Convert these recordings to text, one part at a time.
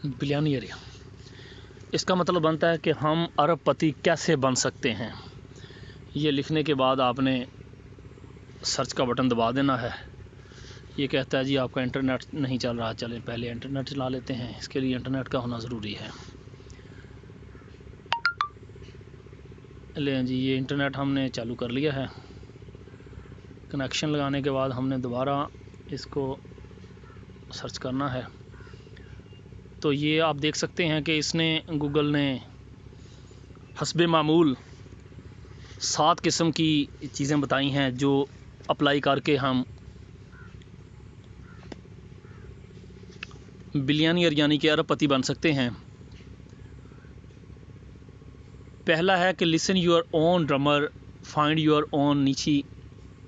Billionaire, इसका मतलब बनता है कि हम अरबपति कैसे बन सकते हैं। ये लिखने के बाद आपने सर्च का बटन दबा देना है। ये कहता है जी आपका इंटरनेट नहीं चल रहा, चलें पहले इंटरनेट चला लेते हैं। इसके लिए इंटरनेट का होना ज़रूरी है। लें जी, ये इंटरनेट हमने चालू कर लिया है। कनेक्शन लगाने के बाद हमने दोबारा इसको सर्च करना है। तो ये आप देख सकते हैं कि इसने गूगल ने हस्बे मामूल 7 किस्म की चीज़ें बताई हैं जो अप्लाई करके हम बिलियनियर यानी कि अरबपति बन सकते हैं। पहला है कि listen your own drummer, find your own niche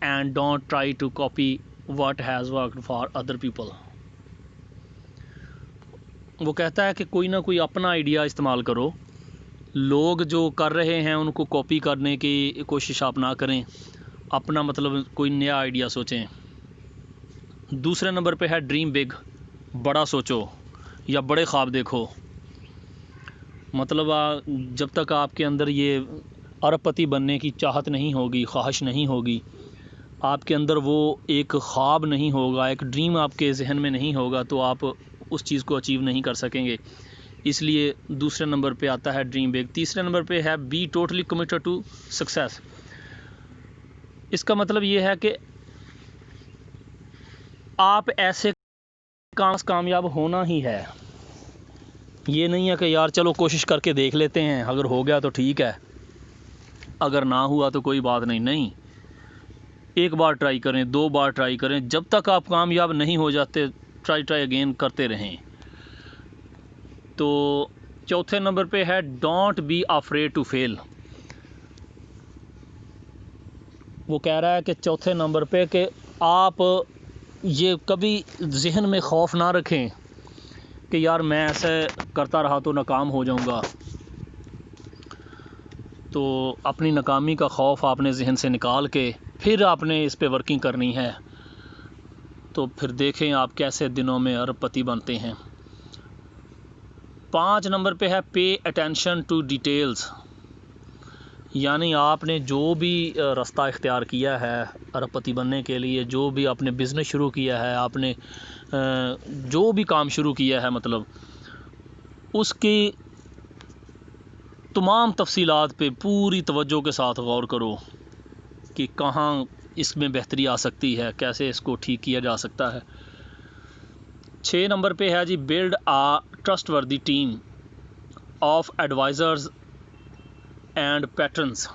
and don't try to copy what has worked for other people. वो कहता है कि कोई ना कोई अपना आइडिया इस्तेमाल करो। लोग जो कर रहे हैं उनको कॉपी करने की कोशिश आप ना करें, अपना मतलब कोई नया आइडिया सोचें। दूसरे नंबर पे है ड्रीम बिग, बड़ा सोचो या बड़े ख्वाब देखो। मतलब जब तक आपके अंदर ये अरबपति बनने की चाहत नहीं होगी, ख्वाहिश नहीं होगी, आपके अंदर वो एक ख्वाब नहीं होगा, एक ड्रीम आपके जहन में नहीं होगा, तो आप उस चीज़ को अचीव नहीं कर सकेंगे। इसलिए दूसरे नंबर पे आता है ड्रीम बिग। तीसरे नंबर पे है be totally committed to success. इसका मतलब ये है कि आप ऐसे कामयाब होना ही है। ये नहीं है कि यार चलो कोशिश करके देख लेते हैं, अगर हो गया तो ठीक है, अगर ना हुआ तो कोई बात नहीं। नहीं, एक बार ट्राई करें, 2 बार ट्राई करें, जब तक आप कामयाब नहीं हो जाते ट्राई अगेन करते रहें। तो चौथे नंबर पे है don't be afraid to fail. वो कह रहा है कि चौथे नंबर पे कि आप ये कभी जहन में खौफ ना रखें कि यार मैं ऐसे करता रहा तो नाकाम हो जाऊंगा। तो अपनी नाकामी का खौफ आपने जहन से निकाल के फिर आपने इस पे वर्किंग करनी है। तो फिर देखें आप कैसे दिनों में अरबपति बनते हैं। 5 नंबर पे है पे अटेंशन टू डिटेल्स, यानी आपने जो भी रास्ता इख्तियार किया है अरबपति बनने के लिए, जो भी आपने बिज़नेस शुरू किया है, आपने जो भी काम शुरू किया है, मतलब उसकी तमाम तफसीलात पे पूरी तवज्जो के साथ गौर करो कि कहाँ इसमें बेहतरी आ सकती है, कैसे इसको ठीक किया जा सकता है। 6 नंबर पे है जी build a trustworthy team of advisors and patterns.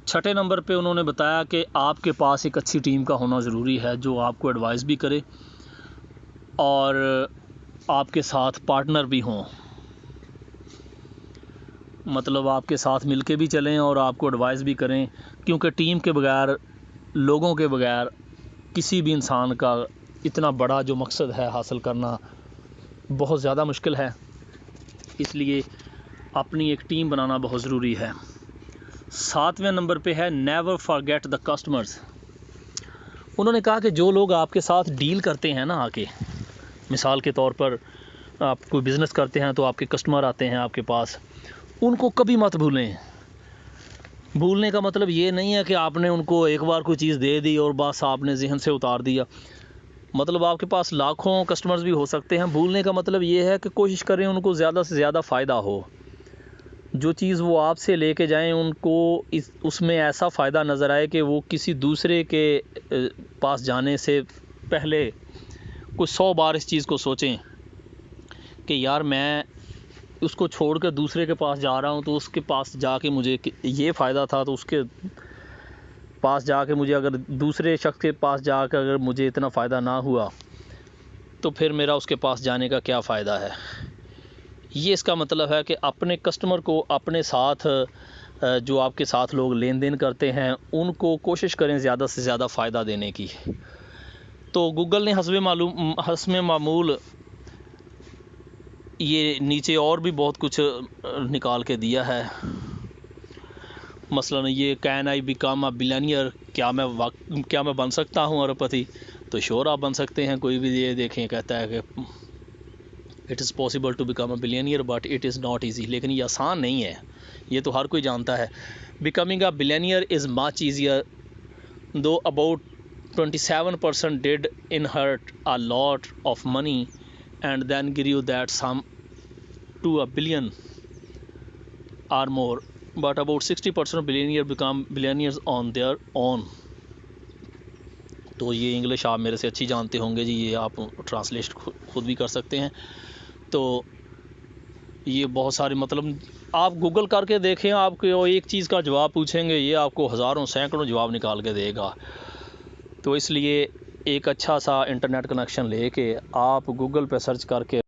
छठे नंबर पे उन्होंने बताया कि आपके पास एक अच्छी टीम का होना ज़रूरी है जो आपको एडवाइस भी करे और आपके साथ पार्टनर भी हों, मतलब आपके साथ मिलके भी चलें और आपको एडवाइस भी करें, क्योंकि टीम के बगैर, लोगों के बगैर किसी भी इंसान का इतना बड़ा जो मकसद है हासिल करना बहुत ज़्यादा मुश्किल है। इसलिए अपनी एक टीम बनाना बहुत ज़रूरी है। 7वें नंबर पे है नेवर फॉरगेट द कस्टमर्स। उन्होंने कहा कि जो लोग आपके साथ डील करते हैं ना, आके मिसाल के तौर पर आप कोई बिज़नेस करते हैं तो आपके कस्टमर आते हैं आपके पास, उनको कभी मत भूलें। भूलने का मतलब ये नहीं है कि आपने उनको एक बार कोई चीज़ दे दी और बस आपने जहन से उतार दिया। मतलब आपके पास लाखों कस्टमर्स भी हो सकते हैं। भूलने का मतलब ये है कि कोशिश करें उनको ज़्यादा से ज़्यादा फ़ायदा हो। जो चीज़ वो आपसे लेके जाएं उनको उसमें ऐसा फ़ायदा नज़र आए कि वो किसी दूसरे के पास जाने से पहले कुछ 100 बार इस चीज़ को सोचें कि यार मैं उसको छोड़ कर दूसरे के पास जा रहा हूँ, तो उसके पास जाके मुझे ये फ़ायदा था, तो उसके पास जाके मुझे, अगर दूसरे शख्स के पास जाकर अगर मुझे इतना फ़ायदा ना हुआ तो फिर मेरा उसके पास जाने का क्या फ़ायदा है। ये इसका मतलब है कि अपने कस्टमर को अपने साथ, जो आपके साथ लोग लेन देन करते हैं, उनको कोशिश करें ज़्यादा से ज़्यादा फ़ायदा देने की। तो गूगल ने हस्बे मामूल ये नीचे और भी बहुत कुछ निकाल के दिया है। मसलन ये can I become a billionaire, क्या मैं बन सकता हूँ अरबपति? तो श्योर आप बन सकते हैं। कोई भी ये देखें कहता है कि it is possible to become a billionaire but it is not easy, लेकिन ये आसान नहीं है, ये तो हर कोई जानता है। Becoming a billionaire is much easier दो about 27% did inherit a lot of money and then grew that sum to a billion or more, but about 60% of billionaires become billionaires on their own। तो ये English आप मेरे से अच्छी जानते होंगे जी, ये आप ट्रांसलेट खुद भी कर सकते हैं। तो ये बहुत सारे मतलब आप गूगल करके देखें, आपको एक चीज़ का जवाब पूछेंगे, ये आपको हज़ारों सैकड़ों जवाब निकाल के देगा। तो इसलिए एक अच्छा सा इंटरनेट कनेक्शन लेके आप गूगल पे सर्च करके